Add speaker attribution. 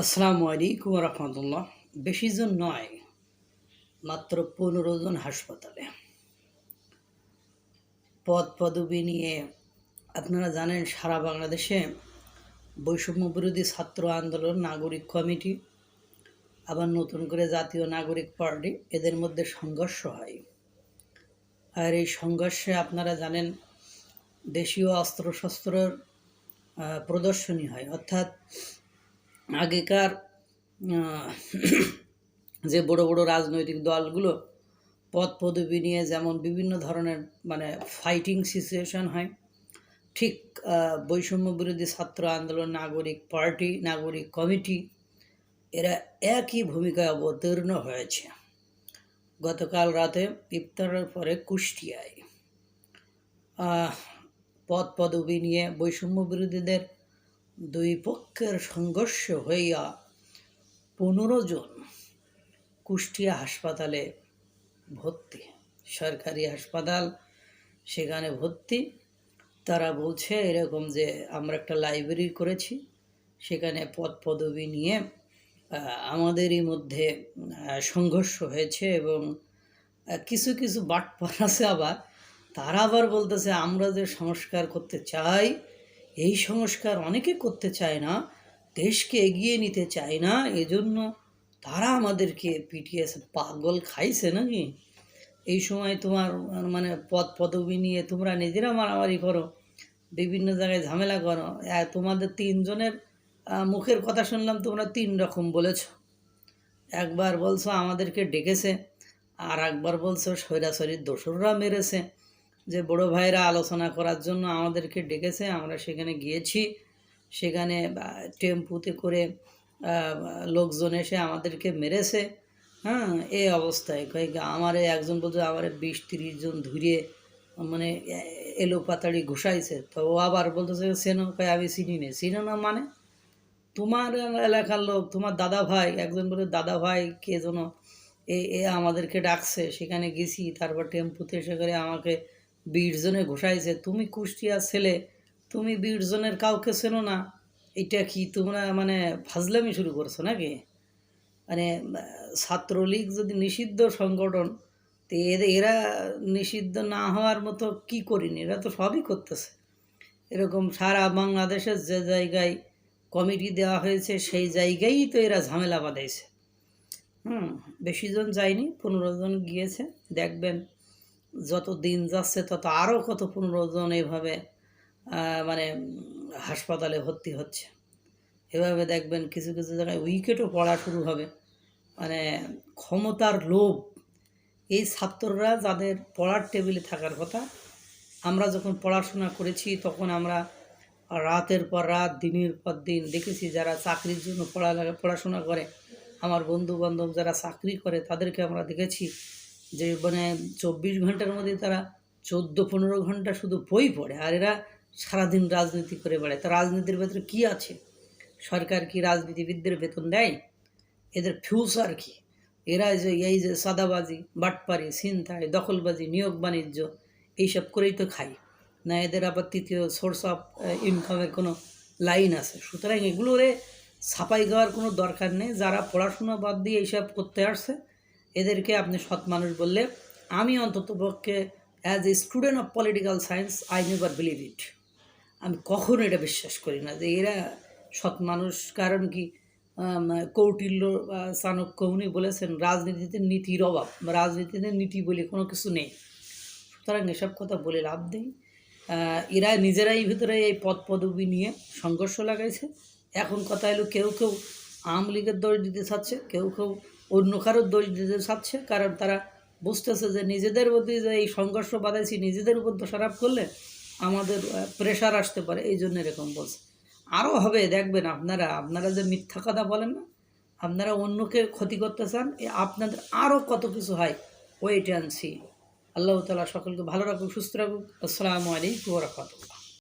Speaker 1: আসসালামু আলাইকুম রহমতুল্লাহ। বেশি জন নয়, মাত্র 15 জন হাসপাতালে। পদ পদবি নিয়ে আপনারা জানেন, সারা বাংলাদেশে বৈষম্য বিরোধী ছাত্র আন্দোলন, নাগরিক কমিটি, আবার নতুন করে জাতীয় নাগরিক পার্টি, এদের মধ্যে সংঘর্ষ হয়। আর এই সংঘর্ষে আপনারা জানেন দেশীয় অস্ত্রশস্ত্রের প্রদর্শনী হয়। অর্থাৎ আগেকার যে বড় বড় রাজনৈতিক দলগুলো পদ পদবি নিয়ে যেমন বিভিন্ন ধরনের ফাইটিং সিচুয়েশন হয়, ঠিক বৈষম্য বিরোধী ছাত্র আন্দোলন, নাগরিক পার্টি, নাগরিক কমিটি, এরা একই ভূমিকায় অবতীর্ণ হয়েছে। গতকাল রাতে ইফতারের পরে কুষ্টিয়ায় পদ পদবি নিয়ে বৈষম্য বিরোধীদের দুই পক্ষের সংঘর্ষ হইয়া 15 জন কুষ্টিয়া হাসপাতালে ভর্তি। সরকারি হাসপাতাল, সেখানে ভর্তি। তারা বলছে এরকম যে আমরা একটা লাইব্রেরি করেছি, সেখানে পদ পদবি নিয়ে আমাদেরই মধ্যে সংঘর্ষ হয়েছে এবং কিছু কিছু বাটপার আছে আবার, তারা আবার বলতেছে আমরা যে সংস্কার করতে চাই, এই সংস্কার অনেকে করতে চায় না, দেশকে এগিয়ে নিতে চায় না, এজন্য তারা আমাদেরকে পিটিয়েছে। পাগল খাইছে নাকি? এই সময় তোমার পদ পদবি নিয়ে তোমরা নিজেরা মারামারি করো, বিভিন্ন জায়গায় ঝামেলা করো। তোমাদের 3 জনের মুখের কথা শুনলাম, তোমরা 3 রকম বলেছ। একবার বলছো আমাদেরকে ডেকেছে, আর একবার বলছো সৈরাসরির দোসররা মেরেছে, যে বড় ভাইরা আলোচনা করার জন্য আমাদেরকে ডেকেছে, আমরা সেখানে গিয়েছি। সেখানে টেম্পুতে করে লোকজন এসে আমাদেরকে মেরেছে। এই অবস্থায় আমারে একজন বলছে আমারে 20-30 জন ধরে এলো পাতাড়ি ঘুষাইছে। তো ও আবার বলতেছে চেনো? আমি চিনি না। চিনো না মানে? তোমার এলাকার লোক, তোমার দাদা ভাই, একজন বলে দাদা ভাই কে যেন এ আমাদেরকে ডাকছে, সেখানে গেছি। তারপর টেম্পুতে এসে করে আমাকে 20 জনে ঘুষাইছে। তুমি কুষ্টিয়ার ছেলে, তুমি 20 জনের কাউকে চেনো না? এটা কি তোমরা ফাজলামি শুরু করছো নাকি? ছাত্রলীগ যদি নিষিদ্ধ সংগঠন, তো এরা নিষিদ্ধ না হওয়ার মতো কি করিনি? এরা তো সবই করতেছে। এরকম সারা বাংলাদেশের যে জায়গায় কমিটি দেওয়া হয়েছে, সেই জায়গায়ই তো এরা ঝামেলা বাঁধাইছে। বেশি জন যায়নি, 15 জন গিয়েছে। দেখবেন যত দিন যাচ্ছে তত আরও কত 15 জন এভাবে হাসপাতালে ভর্তি হচ্ছে। এভাবে দেখবেন কিছু কিছু জায়গায় উইকেটও পড়া শুরু হবে। ক্ষমতার লোভ। এই ছাত্ররা যাদের পড়ার টেবিলে থাকার কথা, আমরা যখন পড়াশোনা করেছি তখন আমরা রাতের পর রাত, দিনের পর দিন দেখেছি যারা চাকরির জন্য পড়াশোনা করে, আমার বন্ধু বান্ধব যারা চাকরি করে, তাদেরকে আমরা দেখেছি যে 24 ঘন্টার মধ্যে তারা 14-15 ঘন্টা শুধু বই পড়ে, আর এরা সারাদিন রাজনীতি করে বেড়ায়। তা রাজনীতির ভেতরে কী আছে? সরকার কি রাজনীতিবিদদের বেতন দেয়? এদের ফিউচার কি? এরা এই যে সাদাবাজি, বাটপারি, ছিনতাই, দখলবাজি, নিয়োগ বাণিজ্য, এইসব করেই তো খায় না। এদের আবার তৃতীয় সোর্স অফ ইনকামের কোনো লাইন আছে? সুতরাং এগুলোরে ছাপাই দেওয়ার কোনো দরকার নেই। যারা পড়াশোনা বাদ দিয়ে এইসব করতে আসছে, এদেরকে আপনি সৎ মানুষ বললে, আমি অন্ততপক্ষে as a student of political science I never believe it. আমি কখনো এটা বিশ্বাস করি না যে এরা সৎ মানুষ। কারণ কি, কৌটিল্য চাণক্য উনি বলেছেন রাজনীতিতে নীতির অভাব, রাজনীতিতে নীতি বলে কোনো কিছু নেই। সুতরাং এসব কথা বলে লাভ নেই। এরা নিজেরাই ভিতরে এই পদ পদবি নিয়ে সংঘর্ষ লাগাইছে। এখন কথা এলো, কেউ কেউ আওয়ামী লীগের দোষ দিতে চাচ্ছে, কেউ কেউ অন্য কারোর দোষ দিতে চাচ্ছে। কারণ তারা বুঝতেছে যে নিজেদের মধ্যে যে এই সংঘর্ষ বাঁধাইছি, নিজেদের উপর দোষারোপ করলে আমাদের প্রেশার আসতে পারে, এই জন্য এরকম বলছে। আরও হবে, দেখবেন আপনারা যে মিথ্যা কথা বলেন না, আপনারা অন্যকে ক্ষতি করতে চান, আপনাদের আরও কত কিছু হয়। Wait and C. আল্লাহ তাআলা সকলকে ভালো রাখুক, সুস্থ রাখুক। আসসালামু আলাইকুম ওয়া রাহমাতুল্লাহ।